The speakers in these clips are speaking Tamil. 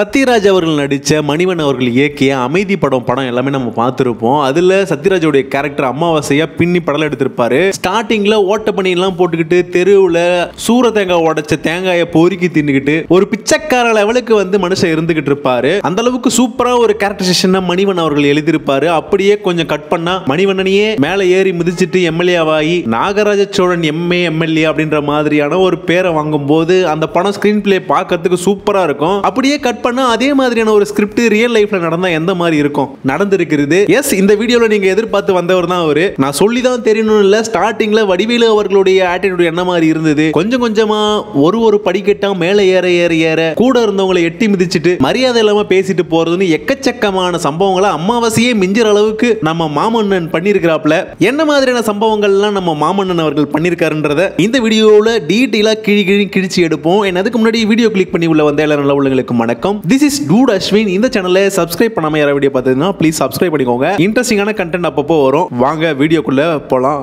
சத்யராஜ் அவர்கள் நடிச்ச மணிவன் அவர்கள் இயக்கிய அமைதி படம் எல்லாமே நம்ம பார்த்துருப்போம். அதுல சத்யராஜோட கேரக்டர் அமாவாசையா பின்னி படம் எடுத்திருப்பாரு. ஸ்டார்டிங்ல ஓட்ட பண்ணி எல்லாம் போட்டுக்கிட்டு தெருவுல சூர தேங்காய் உடைச்ச தேங்காயை பொறுக்கி தின்னுக்கிட்டு ஒரு பிச்சைக்கார லெவலுக்கு மனுஷன் இருந்துகிட்டு இருப்பாரு. அந்த அளவுக்கு சூப்பரா ஒரு கேரக்டரைசேஷன் மணிவன் அவர்கள் எழுதியிருப்பாரு. அப்படியே கொஞ்சம் கட் பண்ணா மணிவண்ணனையே மேல ஏறி மிதிச்சிட்டு எம்எல்ஏவாகி நாகராஜ சோழன் எம்எல்ஏ அப்படின்ற மாதிரியான ஒரு பேரை வாங்கும் போது அந்த படம் ஸ்கிரீன் பிளே பார்க்கறதுக்கு சூப்பரா இருக்கும். அப்படியே கட் பண்ணா அதே மாதிரியான ஒரு ஸ்கிரிப்ட் ரியல் லைஃப்ல நடந்தா எந்த மாதிரி இருக்கும் நடந்திருக்கிறது. எஸ், இந்த வீடியோல நீங்க எதிர்பார்த்து வந்தவர் தான் அவரு. நான் சொல்லி தான் தெரியணும் இல்ல, ஸ்டார்டிங்ல வடிவேலு அவர்களுடைய ஆட்டிடியூட் என்ன மாதிரி இருந்தது, கொஞ்சம் கொஞ்சமா ஒரு படிக்கட்டா மேல ஏற ஏற ஏற கூட இருந்தவங்களை எட்டி மிதிச்சிட்டு மரியாதை இல்லாம பேசிட்டு போறதுன்னு எக்கச்சக்கமான சம்பவங்களை அமாவாசையே மிஞ்சிற அளவுக்கு நம்ம மாமன்னன் பண்ணிருக்கிறாப்ல. என்ன மாதிரியான சம்பவங்கள்லாம் நம்ம மாமன்னன் அவர்கள் பண்ணிருக்காருன்றத இந்த வீடியோல டீடைலா கிழிச்சு எடுப்போம். அதுக்கு முன்னாடி வீடியோ கிளிக் பண்ணி உள்ள வந்த எல்லா நல்ல உள்ளங்களுக்கு வணக்கம். This is Dude Ashwin. இந்த சேனலை சப்ஸ்கிரைப் பண்ணாம யாராவது வீடியோ பார்த்தீங்கன்னா ப்ளீஸ் சப்ஸ்கிரைப் பண்ணிக்கோங்க. இன்ட்ரெஸ்டிங்கான கண்டென்ட் அப்பப்போ வரும். வாங்க வீடியோக்குள்ள போலாம்.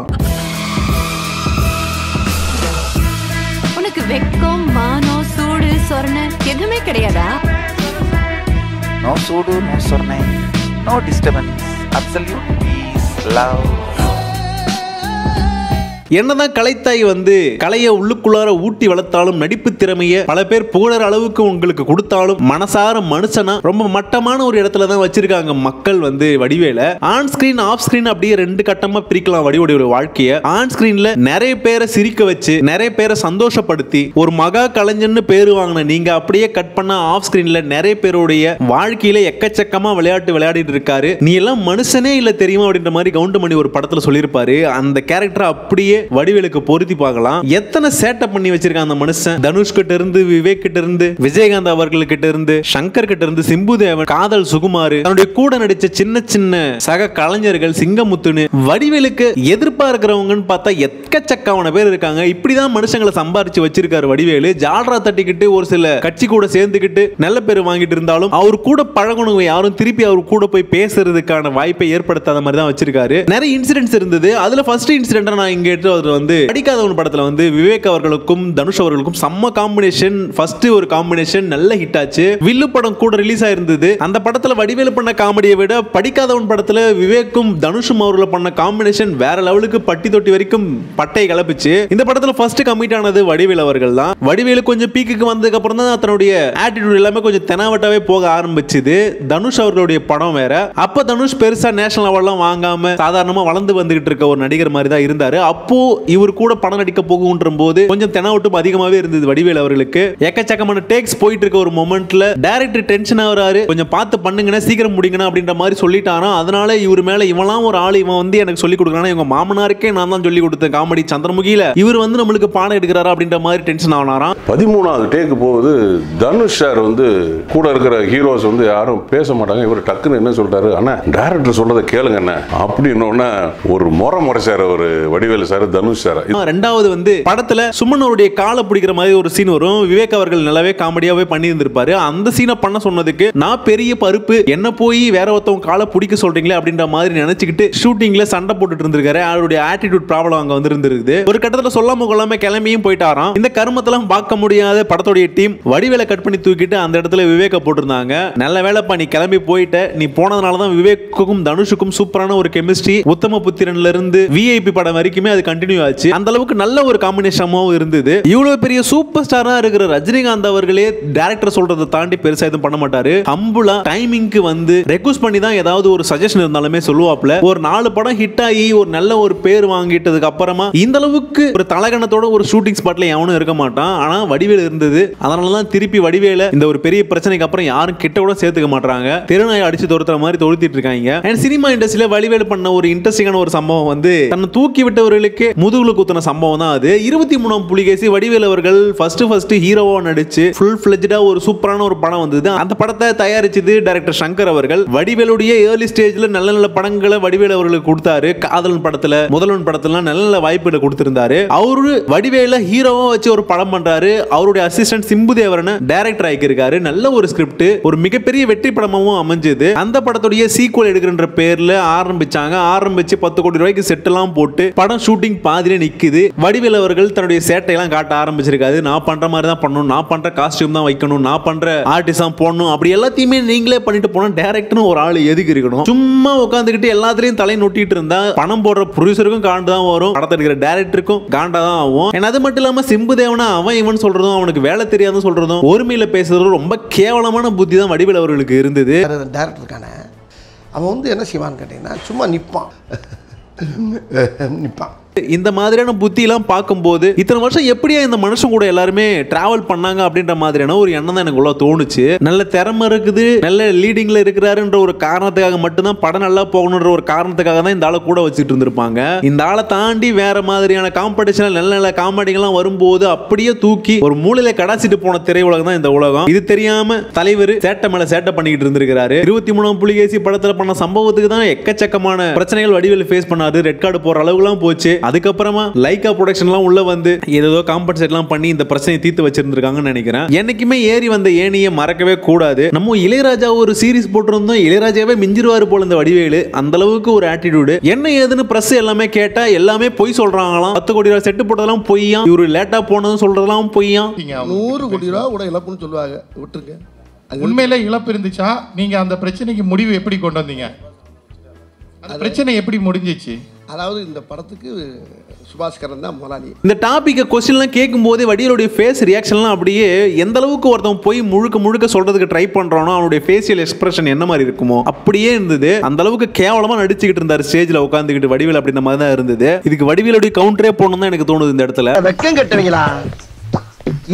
உனக்கு வெக்கம், மானம், சூடு, சொரணை எதுவுமே கிடையாதா? No sudu, no sorne, no disturbance, absolute peace, love. என்னதான் கலைத்தாய் கலையை உள்ளுக்குள்ளார ஊட்டி வளர்த்தாலும் நடிப்பு திறமைய பல பேர் புகழற அளவுக்கு உங்களுக்கு கொடுத்தாலும் மனசார மனுஷனா ரொம்ப மட்டமான ஒரு இடத்துல தான் வச்சிருக்காங்க மக்கள் வடிவேல. ஆன் ஸ்கிரீன் ஆஃப் ஸ்கிரீன் அப்படியே ரெண்டு கட்டமா பிரிக்கலாம் வடிவேலோட வாழ்க்கைய. ஆன் ஸ்கிரீன்ல நிறைய பேரை சிரிக்க வச்சு நிறைய பேரை சந்தோஷப்படுத்தி ஒரு மகா கலைஞன்னு பேரு வாங்கின நீங்க அப்படியே கட் பண்ண ஆஃப் ஸ்கிரீன்ல நிறைய பேருடைய வாழ்க்கையில எக்கச்சக்கமா விளையாடிட்டு இருக்காரு. நீ எல்லாம் மனுஷனே இல்ல தெரியுமா அப்படின்ற மாதிரி கவுண்டமணி ஒரு படத்துல சொல்லியிருப்பாரு. அந்த கேரக்டர் அப்படியே வடிவேலுக்கு பொருத்தி பார்க்கலாம். எத்தனை சேட்டப் பண்ணி வச்சிருக்கான் அந்த மனுஷன். தனுஷ் கிட்ட இருந்து, விவேக் கிட்ட இருந்து, விஜயகாந்த் அவர்கள் கிட்ட இருந்து, சங்கர் கிட்ட இருந்து, சிம்புதேவன், காதல் சுகுமார், தன்னுடைய கூட நடிச்ச சின்ன சின்ன சக கலைஞர்கள், சிங்கமுத்துன்னு வடிவேலுக்கு எதிர்ப்பா இருக்கிறவங்கன்னு பார்த்தா எக்கச்சக்கமான பேர் இருக்காங்க. இப்படிதான் மனுஷங்களை சம்பாரிச்சு வச்சிருக்காரு வடிவேலு. ஜால்ரா தட்டிக்கிட்டு ஒரு சில கட்சி கூட சேர்ந்துக்கிட்டு நல்ல பேர் வாங்கிட்டு இருந்தாலும் அவர் கூட பழகணும் யாரும் திருப்பி அவர் கூட போய் பேசுறதுக்கான வாய்ப்பை ஏற்படுத்தாத மாதிரி தான் வச்சிருக்காரு. நிறைய இன்சிடென்ட்ஸ் இருந்தது. அதுல ஃபர்ஸ்ட் இன்சிடென்ட் நான் இங்க படிக்காதவன் படத்துல விவேக் அவர்களுக்கும் தனுஷ் அவர்களுக்கும் செம்ம காம்பினேஷன். ஃபர்ஸ்ட் ஒரு காம்பினேஷன் நல்ல ஹிட் ஆச்சு. வில்லு படம் கூட ரிலீஸ் ஆயிருந்தது. அந்த படத்துல வடிவேலு பண்ண காமெடியை விட படிக்காதவன் படத்துல விவேக்கும் தனுஷும் அவர்கள் பண்ண காம்பினேஷன் வேற லெவலுக்கு பட்டி தொட்டி வரைக்கும் பட்டை கலப்பிச்சு. இந்த படத்துல ஃபர்ஸ்ட் கமிட் ஆனது வடிவேலு அவர்கள் தான். வடிவேலு கொஞ்சம் பீக்குக்கு வந்ததுக்கு அப்புறம் தான் தன்னுடைய ஆட்டிடியூட் எல்லாமே கொஞ்சம் தெனாவட்டாவே போக ஆரம்பிச்சது. தனுஷ் அவர்களுடைய படம் வேற. அப்ப தனுஷ் பெருசா நேஷனல் அவார்ட்லாம் வாங்காம சாதாரணமா வளர்ந்து வந்துகிட்டு இருக்க ஒரு நடிகர் மாதிரி தான் இருந்தாரு. அப்போ இவர் கூட படம் நடிக்க போகுன்ற போது கொஞ்சம் தெனாவட்டும் அதிகமாவே இருந்தது வடிவேலு அவர்களுக்கு. எக்கச்சக்கமான டேக்ஸ் போயிட்டு இருக்க ஒரு மொமெண்ட்ல டைரக்டர் டென்ஷன் ஆகுறாரு. கொஞ்சம் பார்த்து பண்ணுங்க, சீக்கிரம் முடிங்கணும் அப்படின்ற மாதிரி சொல்லிட்டாராம். அதனால இவர் மேல இவெல்லாம் ஒரு ஆள், இவன் எனக்கு சொல்லி கொடுக்குறானா, இவங்க மாமனாருக்கே நான் தான் சொல்லி கொடுத்தேன் காமெடி சந்திரமுகியில, இவர் நம்மளுக்கு பாடம் எடுக்கிறாரா அப்படின்ற மாதிரி டென்ஷன் ஆனாராம். 13வது டேக்கு போகுது. தனுஷ் சார் கூட இருக்கிற ஹீரோஸ் யாரும் பேச மாட்டாங்க. இவர் டக்குன்னு என்ன சொல்றாரு, அண்ணா டைரக்டர் சொல்றதை கேளுங்க என்ன அப்படின்னு ஒரு முறை சார் ஒரு வடிவேலு சார் தனுஷ் சார். ரெண்டாவது படத்துல சுமன் அவருடைய காலை பிடிக்கிற மாதிரி ஒரு சீன் வரும். விவேக் அவர்கள் நல்லாவே காமெடியாவே பண்ணி இருந்திருப்பாரு. அந்த சீனை பண்ண சொன்னதுக்கு நான் பெரிய பருப்பு, என்ன போய் வேற ஒருத்தவங்க காலை பிடிக்க சொல்றீங்களே அப்படின்ற மாதிரி நினைச்சுக்கிட்டு ஷூட்டிங்ல சண்டை போட்டுட்டு இருந்திருக்காரு. அவருடைய ஆட்டிடியூட் ப்ராப்ளம் அங்க இருந்திருக்கு. ஒரு கட்டத்துல சொல்லாம கொள்ளாம கிளம்பியும் போயிட்டாராம். இந்த கருமத்தெல்லாம் பார்க்க முடியாத படத்தோடைய டீம் வடிவேலை கட் பண்ணி தூக்கிட்டு அந்த இடத்துல விவேக போட்டிருந்தாங்க. நல்ல வேலைப்பா நீ கிளம்பி போயிட்ட. நீ போனதுனாலதான் விவேக்குக்கும் தனுஷுக்கும் சூப்பரான ஒரு கெமிஸ்ட்ரி உத்தம புத்திரன்ல இருந்து விஐபி படம் வரைக்குமே அது கண்டினியூ ஆச்சு. அந்த அளவுக்கு நல்ல ஒரு காம்பினேஷனாகவும் இருந்தது. இவ்வளவு பெரிய சூப்பர் ஸ்டாரா இருக்கிற ரஜினிகாந்த் அவர்களே டைரக்டர் சொல்றதை தாண்டி பெருசா எதுவும் பண்ண மாட்டாரு. ஹம்புலா டைமிங்க்கு ரெக்வெஸ்ட் பண்ணி தான் ஏதாவது ஒரு சஜஷன் இருந்தாலுமே சொல்லுவாப்ல. ஒரு 4 படம் ஹிட் ஆகி ஒரு நல்ல ஒரு பேர் வாங்கிட்டதுக்கு அப்புறமா இந்த அளவுக்கு ஒரு தலகணத்தோட ஒரு ஷூட்டிங் ஸ்பாட்ல எவனும் இருக்க மாட்டான். ஆனா வடிவேலு இருந்தது. அதனாலதான் திருப்பி வடிவேல இந்த ஒரு பெரிய பிரச்சனைக்கு அப்புறம் யாரும் கிட்ட கூட சேர்த்துக்க மாட்டாங்க. தெருநாயை அடிச்சு துரத்துற மாதிரி தொடுத்திட்டு இருக்காங்க. அண்ட் சினிமா இண்டஸ்ட்ரியில வடிவேலு பண்ண ஒரு இன்ட்ரெஸ்டிங்கான ஒரு சம்பவம் தன்னை தூக்கி விட்டவர்களுக்கு முதுகுல குத்துன சம்பவம் தான் அது. 23ஆம் புலிகேசி வடிவேலு அவர்கள் ஃபர்ஸ்ட் ஹீரோவா நடிச்சு ஃபுல் ஃபிளெஜ்டா ஒரு சூப்பரான ஒரு படம் வந்தது. அந்த படத்தை தயாரிச்சது டைரக்டர் சங்கர் அவர்கள். வடிவேலுடைய ஏர்லி ஸ்டேஜ்ல நல்ல நல்ல படங்களை வடிவேலு அவர்களுக்கு கொடுத்தாரு. காதலன் படத்துல, முதல்வன் படத்துல நல்ல நல்ல வாய்ப்புகளை கொடுத்திருந்தாரு. அவரு வடிவேல ஹீரோவா வச்சு ஒரு படம் பண்றாரு. அவருடைய அசிஸ்டன்ட் சிம்புதேவரன் டைரக்டர் ஆகியிருக்காரு. நல்ல ஒரு ஸ்கிரிப்ட், ஒரு மிகப்பெரிய வெற்றி படமாவும் அமைஞ்சது. அந்த படத்துடைய சீக்வல் எடுக்கிற பேர்ல ஆரம்பிச்சு 10 கோடி ரூபாய்க்கு செட் எல்லாம் போட்டு படம் ஷூட்டிங் பாதியில நிக்குது. வடிவேலு அவர்கள் தன்னுடைய சேட்டையெல்லாம் காட்ட ஆரம்பிச்சிருக்காரு. நான் நான் பண்ற மாதிரி தான் பண்ணணும், நான் பண்ற காஸ்டியூம் தான் வைக்கணும், நான் பண்ற ஆர்டிஸ்ட் போடணும், அப்படி எல்லாத்தையுமே நீங்களே பண்ணிட்டு போனா டைரக்டர்னு ஒரு ஆள் எதுக்கு இருக்கணும்? சும்மா உட்காந்துக்கிட்டு எல்லாத்துலயும் தலை நொட்டிட்டு இருந்தா பணம் போடுற ப்ரொடியூசருக்கும் காண்டு தான் வரும், படத்தை எடுக்கிற டைரக்டருக்கும் காண்டா தான் ஆகும். அது மட்டும் இல்லாம சிம்பு தேவனா அவன் இவன் சொல்றதும், அவனுக்கு வேலை தெரியாதுன்னு சொல்றதும், ஒருமையில பேசுறதும் ரொம்ப கேவலமான புத்தி தான் வடிவேல் அவர்களுக்கு இருந்தது. டைரக்டருக்கான அவன் வந்து என்ன செய்வான்னு கேட்டீங்கன்னா சும்மா நிற்பான். இந்த மாதிரியான புத்தி எல்லாம் பார்க்கும்போது இத்தனை வருஷம் எப்படியா இந்த மனுஷன் கூட எல்லாருமே டிராவல் பண்ணாங்க அப்படின்ற மாதிரியான ஒரு எண்ணம் தான் எனக்கு உள்ள தோணுச்சு. நல்ல திறமை இருக்குது, நல்ல லீடிங்ல இருக்கிறாருன்ற ஒரு காரணத்துக்காக மட்டும்தான் படம் நல்லா போகணுன்ற ஒரு காரணத்துக்காக தான் இந்த ஆளை கூட வச்சுட்டு இருந்திருப்பாங்க. இந்த ஆளை தாண்டி வேற மாதிரியான காம்படிஷன் நல்ல நல்ல காமெடிகள்லாம் வரும்போது அப்படியே தூக்கி ஒரு மூலையில கடாச்சிட்டு போன திரையுலகம் தான் இந்த உலகம். இது தெரியாம தலைவர் சேட்டை மேல சேட்டை பண்ணிக்கிட்டு இருந்திருக்காரு. 23 புலிகேசி படத்துல பண்ண சம்பவத்துக்கு தான் எக்கச்சக்கமான பிரச்சனைகள் வடிவேல் ஃபேஸ் பண்ணாரு. ரெட் கார்டு போற அளவுக்குலாம் போச்சு. அதுக்கப்புறமா லைகா ப்ரொடக்ஷன்லாம் உள்ள வந்து ஏதோ காம்பன்சேட்லாம் பண்ணி இந்த பிரச்சனையை தீர்த்து வச்சிருந்திருக்காங்கன்னு நினைக்கிறேன். என்னைக்குமே ஏறி வந்த ஏணியை மறக்கவே கூடாது. நம்ம இளையராஜா ஒரு சீரிஸ் போட்டிருந்தோம், இளையராஜாவே மிஞ்சிருவாரு போல இந்த வடிவேலு. அந்த அளவுக்கு ஒரு ஆட்டிடியூடு. என்ன ஏதுன்னு பிரஸ் எல்லாமே கேட்டா எல்லாமே பொய் சொல்றாங்களாம். 10 கோடி ரூபாய் செட்டு போட்டதெல்லாம் பொய்யா, இவரு லேட்டா போனதும் சொல்றதெல்லாம் பொய்யா. 100 கோடி ரூபா கூட இழப்புன்னு சொல்லுவாங்க, விட்டுருங்க. உண்மையில இழப்பு இருந்துச்சா? நீங்க அந்த பிரச்சனைக்கு முடிவு எப்படி கொண்டு வந்தீங்க? அந்த பிரச்சனை எப்படி முடிஞ்சிச்சு? அதாவது இந்த படத்துக்கு சுபாஸ்கரன் தான் முதலாளி. இந்த டாபிக்கை கொஸ்டின்லாம் கேட்கும் போதே வடிவேலுடைய ஃபேஸ் ரியாக்ஷன்லாம் அப்படியே எந்த அளவுக்கு ஒருத்தன் போய் முழுக்க சொல்றதுக்கு ட்ரை பண்றானோ அவனுடைய ஃபேஷியல் எக்ஸ்பிரஷன் என்ன மாதிரி இருக்குமோ அப்படியே இருந்தது. அந்த அளவுக்கு கேவலமா நடிச்சுக்கிட்டு இருந்தாரு ஸ்டேஜ்ல உட்காந்துக்கிட்டு வடிவேல் அப்படின்ற மாதிரி தான் இருந்தது. இதுக்கு வடிவேலுடைய கவுண்டரே போகணும் தான் எனக்கு தோணுது இந்த இடத்துல. வெக்கம் கட்டுவீங்களா?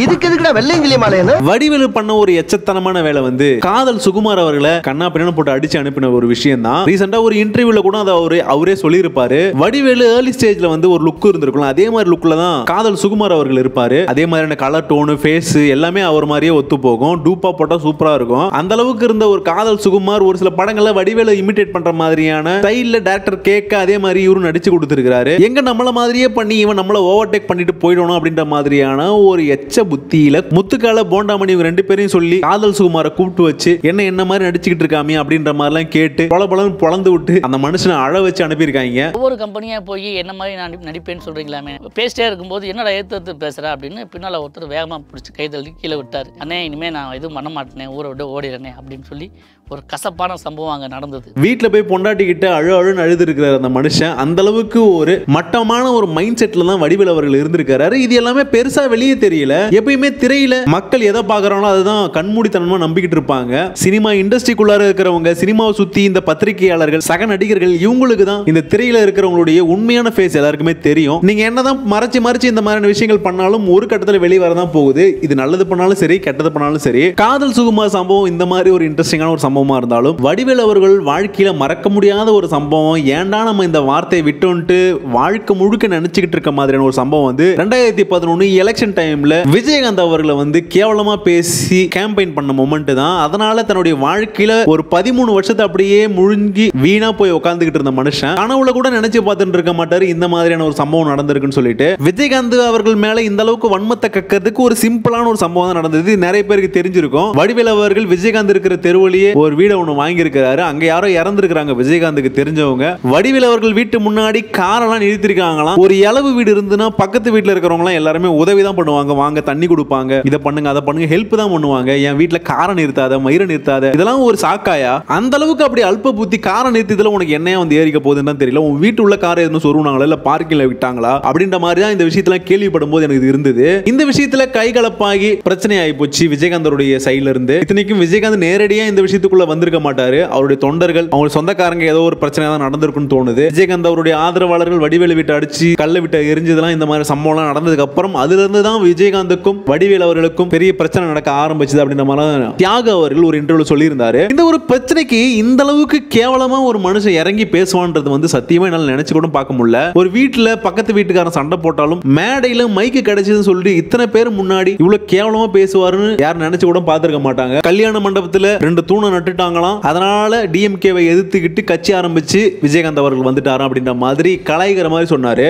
இதுக்கு எதுக்குடா வெள்ளையங்கிலி மாலைன்னு வடிவேலு பண்ண ஒரு எச்சத்தனமான வேலை வந்து காதல் சுகுமார் அவர்களை கண்ணா பின்னா போட்டு அடிச்சு அனுப்பின ஒரு விஷயம் தான். ரீசெண்டா ஒரு இன்டர்வியூல கூட அதை அவரே சொல்லியிருப்பாரு. வடிவேலு ஏர்லி ஸ்டேஜ்ல வந்து ஒரு லுக் இருந்திருக்கும், அதே மாதிரி லுக்ல தான் காதல் சுகுமார் அவர்கள் இருப்பாரு. அதே மாதிரியான கலர் டோனு ஃபேஸ் எல்லாமே அவர் மாதிரியே ஒத்து போகும். டூப்பா போட்டா சூப்பரா இருக்கும். அந்த அளவுக்கு இருந்த ஒரு காதல் சுகுமார் ஒரு சில படங்கள்ல வடிவேலு இமிடேட் பண்ற மாதிரியான ஸ்டைல்ல டைரக்டர் கேட்க அதே மாதிரி இவரும் நடிச்சு கொடுத்திருக்காரு. எங்க நம்மள மாதிரியே பண்ணி இவன் நம்மள ஓவர்டேக் பண்ணிட்டு போயிடணும் அப்படின்ற மாதிரியான ஒரு எச்ச புத்தியில முத்துக்கால போண்டாமணி இவங்க 2 பேரையும் சொல்லி காதல் சுகுமாரை கூப்பிட்டு வச்சு என்ன மாதிரி நடிச்சுக்கிட்டு இருக்காமே அப்படின்ற மாதிரிலாம் கேட்டு பலபலன்னு பொளந்து விட்டு அந்த மனுஷனை அழ வச்சு அனுப்பியிருக்காங்க. ஒவ்வொரு கம்பெனியா போய் என்ன மாதிரி நான் நடிப்பேன்னு சொல்றீங்களாமே, பேசிட்டே இருக்கும்போது என்னடா ஏத்து பேசுறா அப்படின்னு பின்னால ஒருத்தர் வேகமா பிடிச்சி கைதள்ளி கீழே விட்டாரு. அண்ணே இனிமே நான் எதுவும் பண்ண மாட்டேனே, ஊரை விட்டு ஓடிடுறேனே அப்படின்னு சொல்லி ஒரு கசப்பான சம்பவம் அங்க நடந்தது. வீட்டில் போய் பொண்டாட்டிக்கிட்ட அழுன்னு அழுது இருக்கிறார் அந்த மனுஷன். அந்த அளவுக்கு ஒரு மட்டமான ஒரு மைண்ட் செட்ல தான் வடிவேல் அவர்கள் இருந்திருக்காரு. இது எல்லாமே பெருசா வெளியே தெரியல. எப்பயுமே திரையில மக்கள் எதை பாக்குறாங்களோ அதுதான் கண்மூடித்தனமா நம்பிக்கிட்டு இருப்பாங்க. சினிமா இண்டஸ்ட்ரிக்குள்ளார இருக்கிறவங்க, சினிமாவை சுத்தி இந்த பத்திரிகையாளர்கள், சக நடிகர்கள், இவங்களுக்கு தான் இந்த திரையில இருக்கிறவங்களுடைய உண்மையான ஃபேஸ் எல்லாருக்குமே தெரியும். நீங்க என்னதான் மறைச்சு இந்த மாதிரியான விஷயங்கள் பண்ணாலும் ஒரு கட்டத்தில் வெளியே வரதான் போகுது. இது நல்லது பண்ணாலும் சரி, கெட்டது பண்ணாலும் சரி. காதல் சுகுமார் சம்பவம் இந்த மாதிரி ஒரு இன்ட்ரெஸ்டிங்கான ஒரு சம்பவமா இருந்தாலும் வடிவேல் அவர்கள் வாழ்க்கையில மறக்க முடியாத ஒரு சம்பவம். ஏன்டா நம்ம இந்த வார்த்தையை விட்டுன்ட்டு வாழ்க்கை முழுக்க நினைச்சுக்கிட்டு இருக்க மாதிரியான ஒரு சம்பவம் வந்து 2011 எலெக்ஷன் டைம்ல விஜயகாந்த் அவர்களை வந்து கேவலமா பேசி கேம்பெயின் பண்ண மொமெண்ட் தான். அதனால தன்னுடைய வாழ்க்கையில ஒரு 13 வருஷத்தை அப்படியே முழுங்கி வீணா போய் உட்கார்ந்துகிட்டு இருந்த மனுஷன் கனவுல கூட நினைச்சு பார்த்துட்டு இருக்க மாட்டாரு இந்த மாதிரியான ஒரு சம்பவம் நடந்திருக்குன்னு சொல்லிட்டு. விஜயகாந்த் அவர்கள் மேல இந்த அளவுக்கு வன்மத்தை கக்கிறதுக்கு ஒரு சிம்பிளான ஒரு சம்பவம் தான் நடந்தது. நிறைய பேருக்கு தெரிஞ்சிருக்கும். வடிவேல் அவர்கள் விஜயகாந்த் இருக்கிற தெருவழியே ஒரு வீடை ஒன்று வாங்கியிருக்கிறாரு. அங்க யாரோ இறந்துருக்காங்க விஜயகாந்துக்கு தெரிஞ்சவங்க. வடிவேல் அவர்கள் வீட்டு முன்னாடி காரெல்லாம் நிறுத்திருக்காங்களாம். ஒரு இளவு வீடு இருந்துன்னா பக்கத்து வீட்டில் இருக்கிறவங்க எல்லாருமே உதவி தான் பண்ணுவாங்க. வாங்க தண்ணி கொடுப்பாங்க, இதை பண்ணுங்க அதை பண்ணுங்க, ஹெல்ப் தான் பண்ணுவாங்க. என் வீட்டில் காரை நிறுத்தாத, மயிரை நிறுத்தாத, இதெல்லாம் ஒரு சாக்காயா? அந்த அளவுக்கு அப்படி அல்ப புத்தி. காரை நிறுத்தியதுல உனக்கு என்னையா வந்து ஏறிக்க போகுதுன்னு தெரியல. உன் வீட்டு உள்ள காரை எதுவும் சொருனாங்களா இல்ல பார்க்கிங்ல விட்டாங்களா அப்படின்ற மாதிரி தான் இந்த விஷயத்துல கேள்விப்படும் போது எனக்கு இருந்தது. இந்த விஷயத்துல கைகலப்பாகி பிரச்சனை ஆகி போச்சு விஜயகாந்தருடைய சைட்ல இருந்து. இத்தனைக்கும் விஜயகாந்த் நேரடியா இந்த விஷயத்துக்குள்ள வந்திருக்க மாட்டாரு. அவருடைய தொண்டர்கள், அவங்க சொந்தக்காரங்க ஏதோ ஒரு பிரச்சனை தான் நடந்திருக்குன்னு தோணுது. விஜயகாந்த் அவருடைய ஆதரவாளர்கள் வடிவேலு விட்டு அடிச்சு கல்ல விட்டு எரிஞ்சதெல்லாம் இந்த மாதிரி சம்பவம் நடந்ததுக்கு அப்புறம் அதுல இருந்து தான் விஜயகாந்துக்கும் வடிவேல் அவர்களுக்கும் பெரிய பிரச்சனை நடக்க ஆரம்பிச்சது அப்படின்ற மாதிரி தியாக அவர்கள் ஒரு இன்டர்வியூல சொல்லியிருந்தாரு. இந்த ஒரு பிரச்சனைக்கு இந்த அளவுக்கு கேவலமா ஒரு மனுஷன் இறங்கி பேசுவான்றது வந்து சத்தியமா என்னால நினைச்சு கூட பார்க்க முடியல. ஒரு வீட்டுல பக்கத்து வீட்டுக்காரன் சண்டை போட்டாலும் மேடையில மைக்கு கிடைச்சதுன்னு சொல்லிட்டு இத்தனை பேர் முன்னாடி இவ்வளவு கேவலமா பேசுவாருன்னு யாரும் நினைச்சு கூட பார்த்திருக்க மாட்டாங்க. கல்யாண மண்டபத்துல 2 தூணை நட்டுட்டாங்களாம். அதனால டிஎம்கேவை எதிர்த்துக்கிட்டு கட்சி ஆரம்பிச்சு விஜயகாந்த் அவர்கள் வந்துட்டாராம் அப்படின்ற மாதிரி கலாய்கிற மாதிரி சொன்னாரு.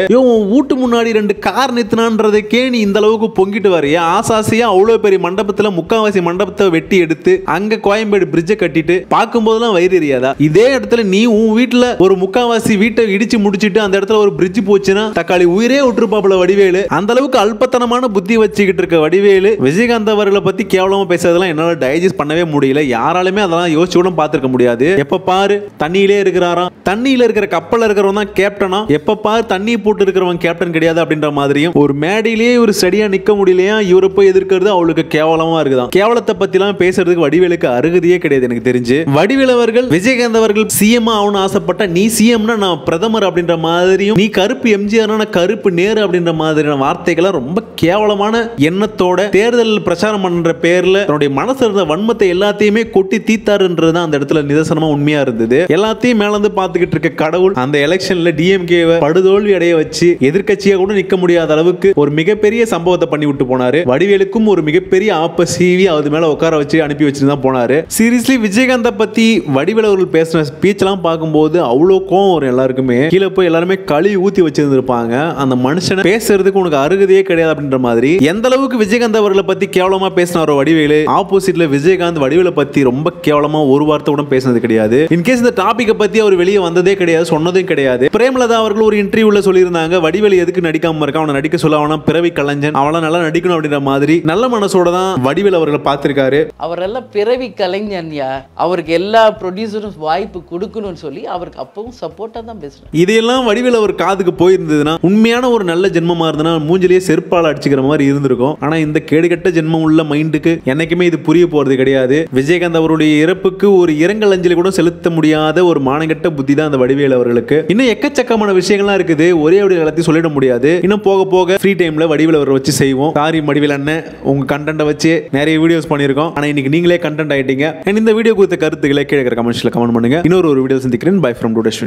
வீட்டு முன்னாடி 2 கார் நிறுத்தினான்றதுக்கே நீ இந்த அளவுக்கு பொங்கிட்டு வரைய ஆசாசியா அவ்வளவு பெரிய மண்டபத்துல முக்காவாசி மண்டபத்தை வெட்டி எடுத்து அங்க கோயம்பேடு பிரிட்ஜை கட்டிட்டு பார்க்கும்போதெல்லாம் வயிறு எரியாதா? இதே இடத்துல நீ உன் வீட்டுல ஒரு முக்காவாசி வீட்டை இடிச்சு முடிச்சிட்டு அந்த இடத்துல ஒரு பிரிட்ஜ் போச்சுன்னா தக்காளி உயிரே விட்டுருப்பாப்புல வடிவேலு. அந்த அளவுக்கு அல்பத்தனமான புத்தி வச்சுக்கிட்டு இருக்க வடிவேலு விஜயகாந்த் அவர்களை பத்தி கேவலமா பேசுறதெல்லாம் என்னால டைஜஸ்ட் பண்ணவே முடியல. யாராலுமே அதெல்லாம் யோசிச்சு கூட பார்த்திருக்க முடியாது. எப்ப பாரு தண்ணியிலே இருக்கிறாராம், தண்ணியில இருக்கிற கப்பல்ல இருக்கிறவன் தான் கேப்டனா, எப்ப பாரு தண்ணி போட்டு இருக்கிறவன் கேப்டன் கிடையாது அப்படின்ற மாதிரியும் ஒரு மேடையிலேயே ஒரு ஸ்டடியா நிக்க முடியலையா இவரை போய் எதிர்க்கிறது அவளுக்கு கேவலமா இருக்குதான். கேவலத்தை பத்தி எல்லாம் பேசுறதுக்கு வடிவேலுக்கு அருகதையே கிடையாது எனக்கு தெரிஞ்சு. வடிவேலு அவர்கள் விஜயகாந்த் அவர்கள் சிஎம் ஆகணும்னு ஆசைப்பட்ட நீ சிஎம்னா நான் பிரதமர் அப்படின்ற மாதிரியும், நீ கருப்பு எம்ஜிஆர் கருப்பு நேரு அப்படின்ற மாதிரியான வார்த்தைகளை ரொம்ப கேவலமான எண்ணத்தோட தேர்தல் பிரச்சாரம் பண்ற பேர்ல தன்னுடைய மனசு இருந்த வன்மத்தை எல்லாத்தையுமே கொட்டி தீத்தாருன்றது அந்த இடத்துல நிதர்சனமா உண்மையா இருந்தது. எல்லாத்தையும் மேலந்து பார்த்துக்கிட்டு இருக்க கடவுள் அந்த எலெக்ஷன்ல டிஎம்கே படுதோல்வி அடைய வச்சு எதிர்க்கட்சியா கூட நிக்க முடியாத அளவுக்கு ஒரு மிகப்பெரிய சம்பவத்தை பண்ணி விட்டு போனாரு. வடிவேலுக்கும் ஒரு மிகப்பெரிய ஆப்ப சீவி அது மேல உட்கார வச்சு அனுப்பி வச்சுட்டு தான் போனாரு. சீரியஸ்லி விஜயகாந்த் பத்தி வடிவேலு அவர்கள் பேசின ஸ்பீச் எல்லாம் பார்க்கும்போது அவ்வளோ கோவம் வரும் எல்லாருக்குமே. கீழே போய் எல்லாருமே களி ஊத்தி வச்சிருந்திருப்பாங்க. அந்த மனுஷனை பேசுறதுக்கு உனக்கு அருகதையே கிடையாது அப்படின்ற மாதிரி எந்த அளவுக்கு விஜயகாந்த் அவர்களை பத்தி கேவலமா பேசினாரோ வடிவேலு, ஆப்போசிட்ல விஜயகாந்த் வடிவேலை பத்தி ரொம்ப கேவலமா ஒரு வார்த்தை கூட பேசினது கிடையாது. இன்கேஸ் இந்த டாபிக்கை பத்தி அவர் வெளியே வந்ததே கிடையாது, சொன்னதும் கிடையாது. பிரேமலதா அவர்கள் ஒரு இன்டர்வியூல சொல்லியிருந்தாங்க வடிவேலு எதுக்கு நடிக்காம இருக்கான், அவனை நடிக்க சொல்ல, அவனா பிறவி கலைஞன், அவளை நல்லா நடிக்கணும் அப்படின்ற மாதிரி நல்ல மனசோட தான் வடிவேலு அவர்களை பார்த்திருக்காரு. அவரெல்லாம் பிறவி கலைஞன்யா, அவருக்கு எல்லா ப்ரொடியூசரும் வாய்ப்பு கொடுக்கணும்னு சொல்லி அவருக்கு அப்பவும் சப்போர்ட்டா தான் பேசுறேன். இதையெல்லாம் வடிவேலு அவர் காதுக்கு போயிருந்ததுன்னா உண்மையான ஒரு நல்ல ஜென்மமா இருந்தா மூஞ்சிலேயே செருப்பால் அடிச்சுக்கிற மாதிரி இருந்திருக்கும். ஆனா இந்த கேடுகட்ட ஜென்மம் உள்ள மைண்டுக்கு என்னைக்குமே இது புரிய போறது கிடையாது. விஜயகாந்த் அவருடைய இறப்புக்கு ஒரு இரங்கல் அஞ்சலி கூட செலுத்த முடியாத ஒரு மானகட்ட புத்தி தான் அந்த வடிவேலு அவர்களுக்கு. இன்னும் எக்கச்சக்கமான விஷயங்கள்லாம் இருக்குது, ஒரே அப்படி எல்லாத்தையும் சொல்லிட முடியாது. இன்னும் போக போக ஃப்ரீ டைம்ல வடிவேலு அவரை வச்சு செய்வோம். சாரி வடிவேலு அண்ணன், உங்க கண்டென்ட்டை வச்சு நிறைய வீடியோஸ் பண்ணியிருக்கோம். ஆனா இன்னைக்கு நீங்களே கண்டென்ட் ஆயிட்டீங்க. இந்த வீடியோ குறித்த கருத்துக்களை கீழே கமெண்ட்ஸ்ல கமெண்ட் பண்ணுங்க. இன்னொரு வீடியோ சந்திக்கிறேன். Bye from டுடேஸ்வின்.